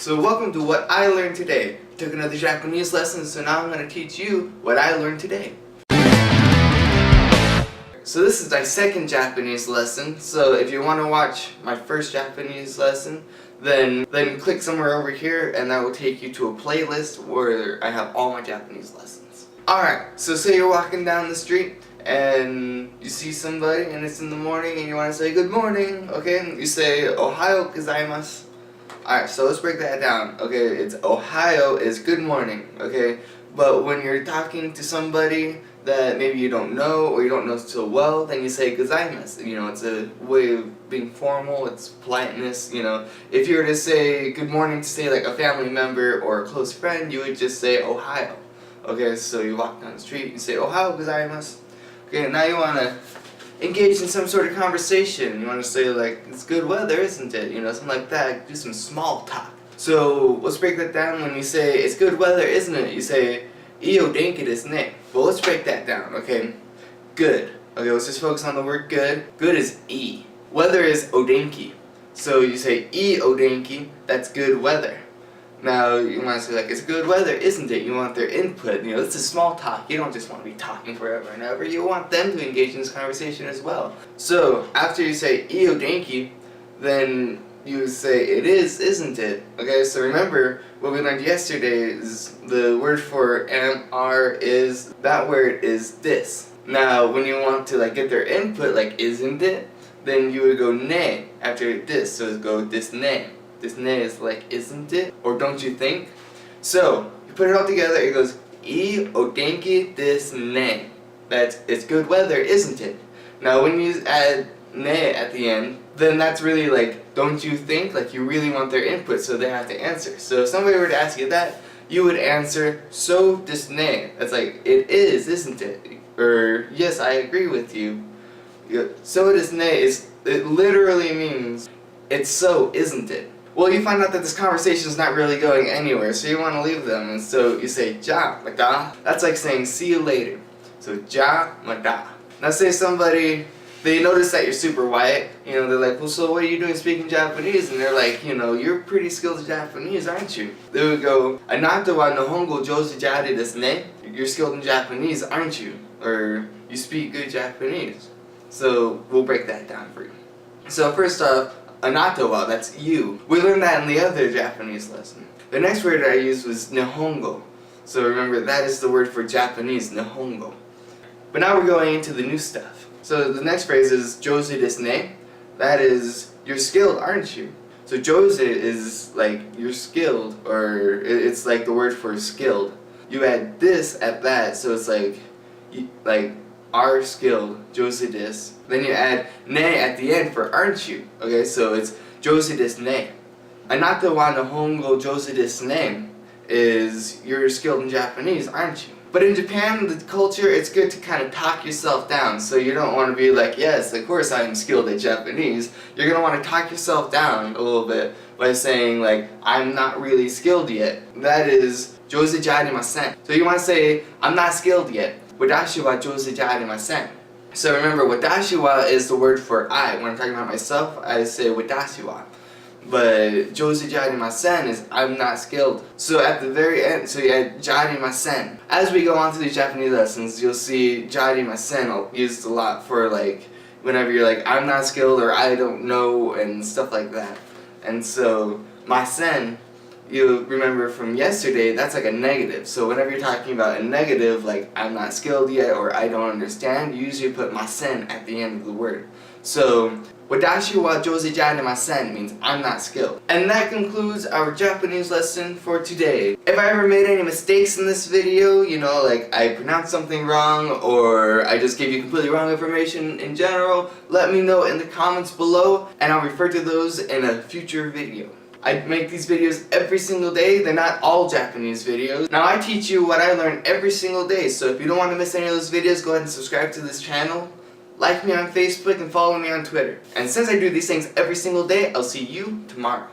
So welcome to What I Learned Today. I took another Japanese lesson, so now I'm going to teach you what I learned today. So this is my second Japanese lesson, so if you want to watch my first Japanese lesson, then click somewhere over here and that will take you to a playlist where I have all my Japanese lessons. Alright, so say you're walking down the street and you see somebody and it's in the morning and you want to say good morning, okay? You say Ohayo gozaimasu. Alright, so let's break that down. Okay, it's Ohio is good morning, okay? But when you're talking to somebody that maybe you don't know or you don't know so well, then you say gozaimasu. You know, it's a way of being formal, it's politeness, you know. If you were to say good morning to say like a family member or a close friend, you would just say Ohio. Okay, so you walk down the street, you say Ohio gozaimasu. Okay, now you want to engage in some sort of conversation. You want to say like, it's good weather, isn't it? You know, something like that. Do some small talk. So let's break that down. When you say it's good weather, isn't it? You say ii o denki desu ne. Well, let's break that down, okay? Good. Okay, let's just focus on the word good. Good is i. Weather is odenki. So you say ii o denki, that's good weather. Now, you want to say like, it's good weather, isn't it? You want their input. You know, it's a small talk. You don't just want to be talking forever and ever. You want them to engage in this conversation as well. So, after you say ii o denki, then you say it is, isn't it? Okay, so remember what we learned yesterday is the word for am, are, is, that word is this. Now, when you want to like get their input, like isn't it, then you would go ne after this. So it'd go this ne. This ne is like isn't it, or don't you think? So you put it all together, it goes ii o denki desu ne. That's it's good weather, isn't it? Now when you add ne at the end, then that's really like don't you think, like you really want their input, so they have to answer. So if somebody were to ask you that, you would answer so desu ne. That's like it is, isn't it? Or yes, I agree with you. So desu ne is, it literally means it's so, isn't it? Well, you find out that this conversation is not really going anywhere, so you want to leave them, and so you say ja mata. That's like saying see you later. So ja mata. Now say somebody, they notice that you're super white, you know, they're like, well, so what are you doing speaking Japanese? And they're like, you know, you're pretty skilled in Japanese, aren't you? They would go, anata wa nihongo jouzu jade desu ne. You're skilled in Japanese, aren't you? Or you speak good Japanese. So we'll break that down for you. So first off, anata wa, that's you. We learned that in the other Japanese lesson. The next word I used was nihongo. So remember, that is the word for Japanese, nihongo. But now we're going into the new stuff. So the next phrase is jouzu desu ne. That is, you're skilled, aren't you? So jouzu is like, you're skilled, or it's like the word for skilled. You add this at that, so it's like are skilled, jouzu desu. Then you add ne at the end for aren't you. Okay, so it's jouzu desu ne. Anata wa nihongo jouzu desu ne is you're skilled in Japanese, aren't you? But in Japan, the culture, it's good to kind of talk yourself down. So you don't want to be like, yes, of course I'm skilled at Japanese. You're going to want to talk yourself down a little bit by saying like, I'm not really skilled yet. That is jouzu ja arimasen. So you want to say, I'm not skilled yet. Watashi wa jouzu ja arimasen. So remember, watashi wa is the word for I. When I'm talking about myself, I say watashi wa. But jouzu ja arimasen is I'm not skilled. So at the very end, so you add ja arimasen. As we go on to these Japanese lessons, you'll see ja arimasen used a lot for like whenever you're like I'm not skilled or I don't know and stuff like that. And so masen, you remember from yesterday, that's like a negative. So whenever you're talking about a negative, like I'm not skilled yet or I don't understand, you usually put masen at the end of the word. So watashi wa jouzu ja arimasen means I'm not skilled. And that concludes our Japanese lesson for today. If I ever made any mistakes in this video, you know, like I pronounced something wrong or I just gave you completely wrong information in general, let me know in the comments below and I'll refer to those in a future video. I make these videos every single day. They're not all Japanese videos. Now I teach you what I learn every single day, so if you don't want to miss any of those videos, go ahead and subscribe to this channel, like me on Facebook, and follow me on Twitter. And since I do these things every single day, I'll see you tomorrow.